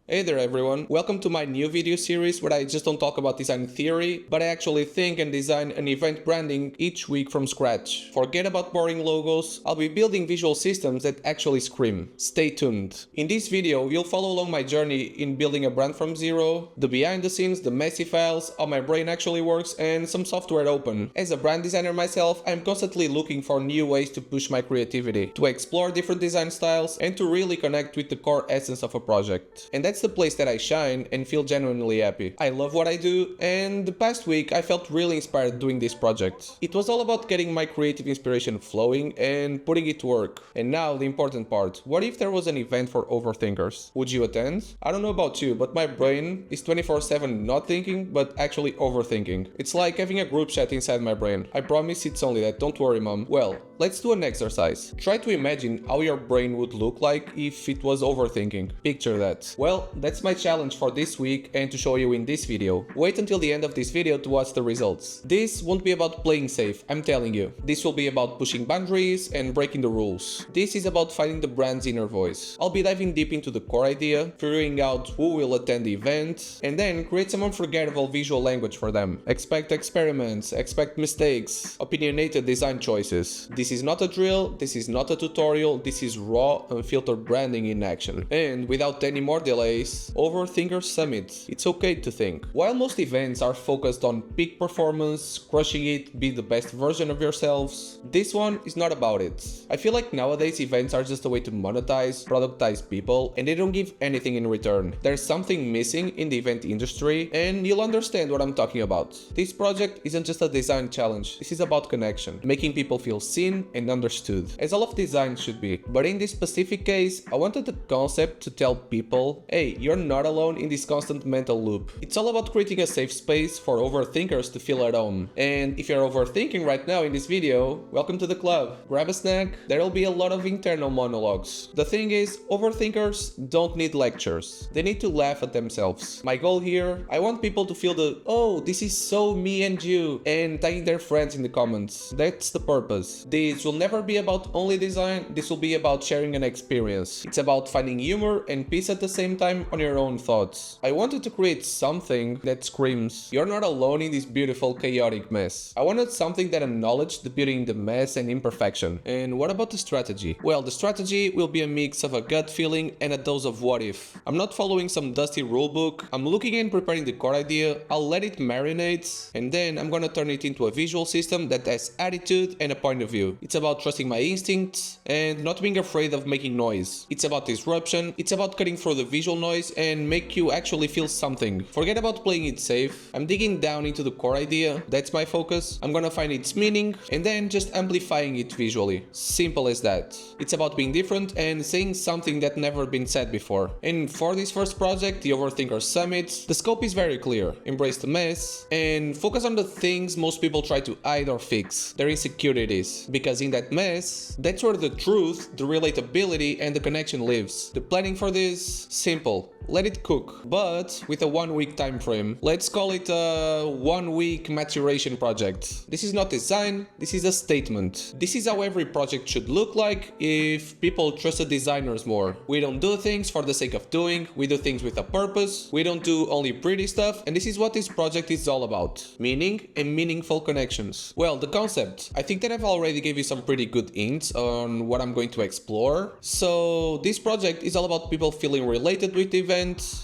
Hey there everyone, welcome to my new video series where I just don't talk about design theory, but I actually think and design an event branding each week from scratch. Forget about boring logos, I'll be building visual systems that actually scream. Stay tuned. In this video, you'll follow along my journey in building a brand from zero, the behind the scenes, the messy files, how my brain actually works, and some software open. As a brand designer myself, I'm constantly looking for new ways to push my creativity, to explore different design styles, and to really connect with the core essence of a project. And that's the place that I shine and feel genuinely happy. I love what I do, and the past week I felt really inspired doing this project. It was all about getting my creative inspiration flowing and putting it to work. And now the important part, what if there was an event for overthinkers? Would you attend? I don't know about you, but my brain is 24/7 not thinking, but actually overthinking. It's like having a group chat inside my brain. I promise it's only that, don't worry mom. Well, let's do an exercise. Try to imagine how your brain would look like if it was overthinking. Picture that. Well, that's my challenge for this week and to show you in this video. Wait until the end of this video to watch the results. This won't be about playing safe, I'm telling you. This will be about pushing boundaries and breaking the rules. This is about finding the brand's inner voice. I'll be diving deep into the core idea, figuring out who will attend the event, and then create some unforgettable visual language for them. Expect experiments, expect mistakes, opinionated design choices. This is not a drill, this is not a tutorial, this is raw, unfiltered branding in action. And without any more delays, Overthinkers Summit. It's okay to think. While most events are focused on peak performance, crushing it, be the best version of yourselves, this one is not about it. I feel like nowadays events are just a way to monetize, productize people, and they don't give anything in return. There's something missing in the event industry, and you'll understand what I'm talking about. This project isn't just a design challenge, this is about connection, making people feel seen and understood, as all of design should be. But in this specific case, I wanted the concept to tell people, hey, you're not alone in this constant mental loop. It's all about creating a safe space for overthinkers to feel at home. And if you're overthinking right now in this video, welcome to the club. Grab a snack, there'll be a lot of internal monologues. The thing is, overthinkers don't need lectures. They need to laugh at themselves. My goal here, I want people to feel the, oh, this is so me and you, and tagging their friends in the comments. That's the purpose. This will never be about only design, this will be about sharing an experience. It's about finding humor and peace at the same time on your own thoughts. I wanted to create something that screams, you're not alone in this beautiful chaotic mess. I wanted something that acknowledged the beauty in the mess and imperfection. And what about the strategy? Well, the strategy will be a mix of a gut feeling and a dose of what if. I'm not following some dusty rulebook, I'm looking and preparing the core idea, I'll let it marinate, and then I'm gonna turn it into a visual system that has attitude and a point of view. It's about trusting my instincts and not being afraid of making noise. It's about disruption, it's about cutting through the visual noise and make you actually feel something. Forget about playing it safe. I'm digging down into the core idea. That's my focus. I'm gonna find its meaning and then just amplifying it visually. Simple as that. It's about being different and saying something that never been said before. And for this first project, the Overthinkers Summit, the scope is very clear. Embrace the mess and focus on the things most people try to hide or fix, their insecurities. Because in that mess, that's where the truth, the relatability and the connection lives. The planning for this, simple. Let it cook, but with a 1 week time frame. Let's call it a 1 week maturation project. This is not design, this is a statement. This is how every project should look like if people trusted designers more. We don't do things for the sake of doing, we do things with a purpose, we don't do only pretty stuff, and this is what this project is all about. Meaning and meaningful connections. Well, the concept. I think that I've already gave you some pretty good hints on what I'm going to explore. So this project is all about people feeling related with the event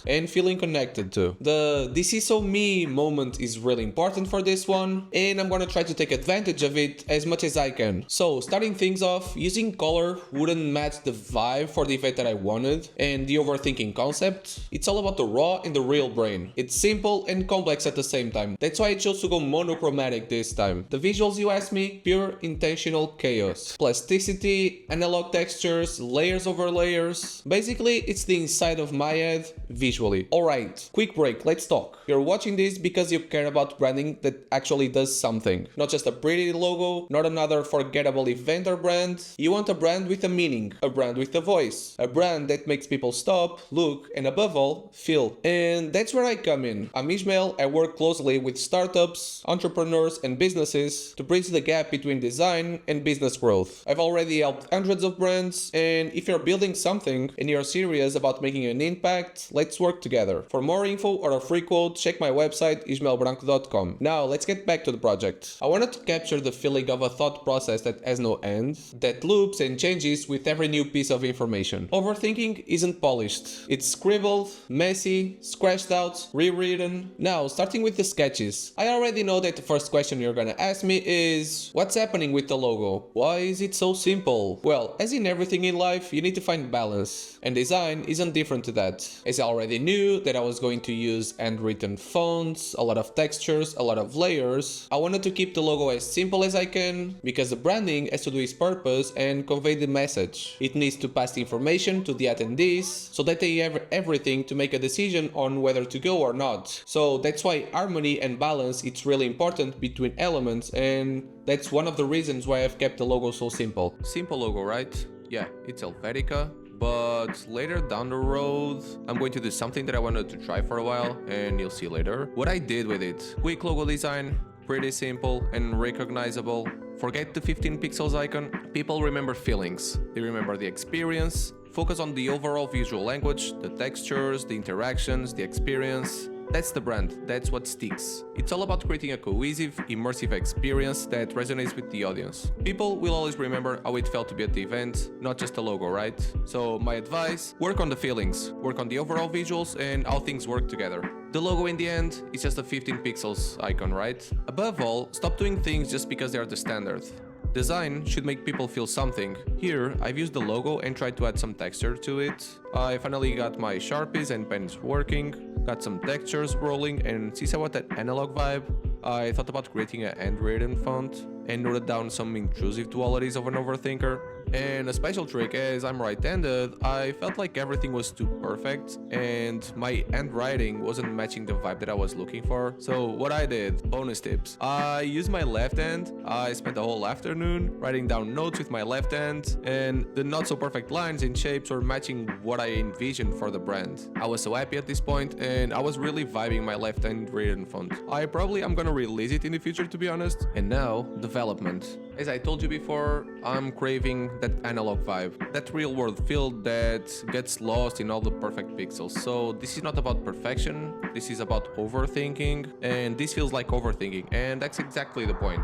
and feeling connected to. The this is so me moment is really important for this one, and I'm gonna try to take advantage of it as much as I can. So starting things off, using color wouldn't match the vibe for the event that I wanted, and the overthinking concept, it's all about the raw and the real brain. It's simple and complex at the same time. That's why I chose to go monochromatic this time. The visuals, you asked me, pure intentional chaos. Plasticity, analog textures, layers over layers. Basically, it's the inside of my head visually. Alright, quick break, let's talk. You're watching this because you care about branding that actually does something. Not just a pretty logo, not another forgettable event or brand. You want a brand with a meaning, a brand with a voice, a brand that makes people stop, look, and above all, feel. And that's where I come in. I'm Ishmael, I work closely with startups, entrepreneurs, and businesses to bridge the gap between design and business growth. I've already helped hundreds of brands, and if you're building something and you're serious about making an impact, let's work together. For more info or a free quote, check my website ismaelbranco.com. Now let's get back to the project. I wanted to capture the feeling of a thought process that has no end, that loops and changes with every new piece of information. Overthinking isn't polished. It's scribbled, messy, scratched out, rewritten. Now, starting with the sketches. I already know that the first question you're gonna ask me is, what's happening with the logo? Why is it so simple? Well, as in everything in life, you need to find balance. And design isn't different to that. As I already knew that I was going to use handwritten fonts, a lot of textures, a lot of layers, I wanted to keep the logo as simple as I can, because the branding has to do its purpose and convey the message. It needs to pass the information to the attendees so that they have everything to make a decision on whether to go or not. So that's why harmony and balance, it's really important between elements, and that's one of the reasons why I've kept the logo so simple. Simple logo, right? Yeah, it's Helvetica. But later down the road, I'm going to do something that I wanted to try for a while, and you'll see later what I did with it. Quick logo design, pretty simple and recognizable. Forget the 15 pixels icon. People remember feelings. They remember the experience. Focus on the overall visual language, the textures, the interactions, the experience. That's the brand, that's what sticks. It's all about creating a cohesive, immersive experience that resonates with the audience. People will always remember how it felt to be at the event, not just the logo, right? So my advice, work on the feelings, work on the overall visuals and how things work together. The logo in the end is just a 15 pixels icon, right? Above all, stop doing things just because they are the standard. Design should make people feel something. Here, I've used the logo and tried to add some texture to it. I finally got my Sharpies and pens working, got some textures rolling, and since I want that analog vibe, I thought about creating a handwritten font and noted down some intrusive dualities of an overthinker. And a special trick, as I'm right-handed, I felt like everything was too perfect and my handwriting wasn't matching the vibe that I was looking for. So what I did, bonus tips, I used my left hand. I spent the whole afternoon writing down notes with my left hand, and the not so perfect lines and shapes were matching what I envisioned for the brand. I was so happy at this point, and I was really vibing my left hand written font. I probably am gonna release it in the future, to be honest. And now, development. As I told you before, I'm craving that analog vibe, that real world feel that gets lost in all the perfect pixels. So this is not about perfection, this is about overthinking, and this feels like overthinking, and that's exactly the point.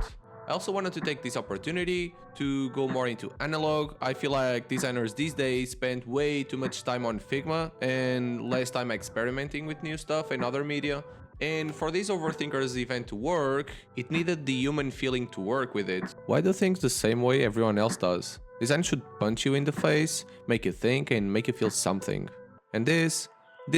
I also wanted to take this opportunity to go more into analog. I feel like designers these days spend way too much time on Figma and less time experimenting with new stuff and other media. And for this Overthinkers event to work, it needed the human feeling to work with it. Why do things the same way everyone else does? Design should punch you in the face, make you think, and make you feel something. And this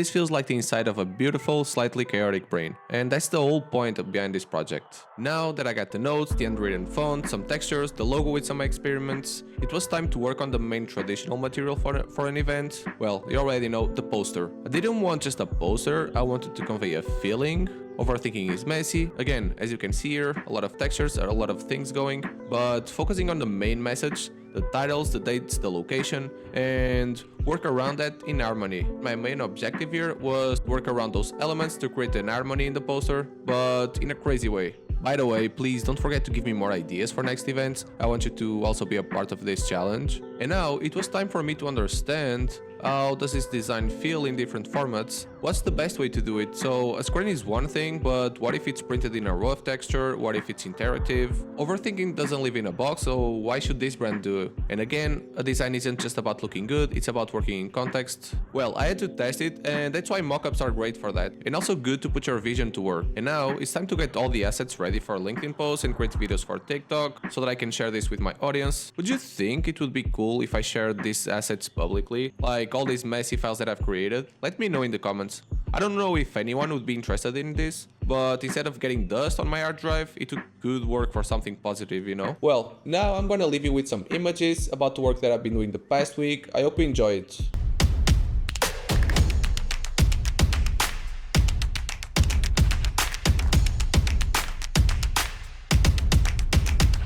feels like the inside of a beautiful, slightly chaotic brain. And that's the whole point behind this project. Now that I got the notes, the handwritten font, some textures, the logo with some experiments, it was time to work on the main traditional material for an event. Well, you already know, the poster. I didn't want just a poster, I wanted to convey a feeling. Overthinking is messy. Again, as you can see here, a lot of textures, a lot of things going, but focusing on the main message, the titles, the dates, the location, and work around that in harmony. My main objective here was to work around those elements to create an harmony in the poster, but in a crazy way. By the way, please don't forget to give me more ideas for next events. I want you to also be a part of this challenge. And now it was time for me to understand how does this design feel in different formats? What's the best way to do it? So a screen is one thing, but what if it's printed in a rough texture? What if it's interactive? Overthinking doesn't live in a box, so why should this brand do it? And again, a design isn't just about looking good, it's about working in context. Well, I had to test it, and that's why mockups are great for that. And also good to put your vision to work. And now it's time to get all the assets ready for LinkedIn posts and create videos for TikTok so that I can share this with my audience. Would you think it would be cool if I shared these assets publicly? Like all these messy files that I've created? Let me know in the comments. I don't know if anyone would be interested in this, but instead of getting dust on my hard drive, it could work for something positive, you know? Well, now I'm gonna leave you with some images about the work that I've been doing the past week. I hope you enjoy it.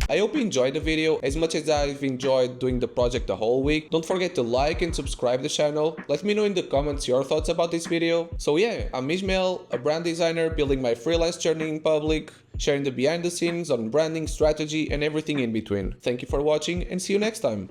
I hope you enjoyed the video as much as I've enjoyed doing the project the whole week. Don't forget to like and subscribe the channel. Let me know in the comments your thoughts about this video. So yeah, I'm Ismael, a brand designer building my freelance journey in public, sharing the behind the scenes on branding, strategy and everything in between. Thank you for watching and see you next time.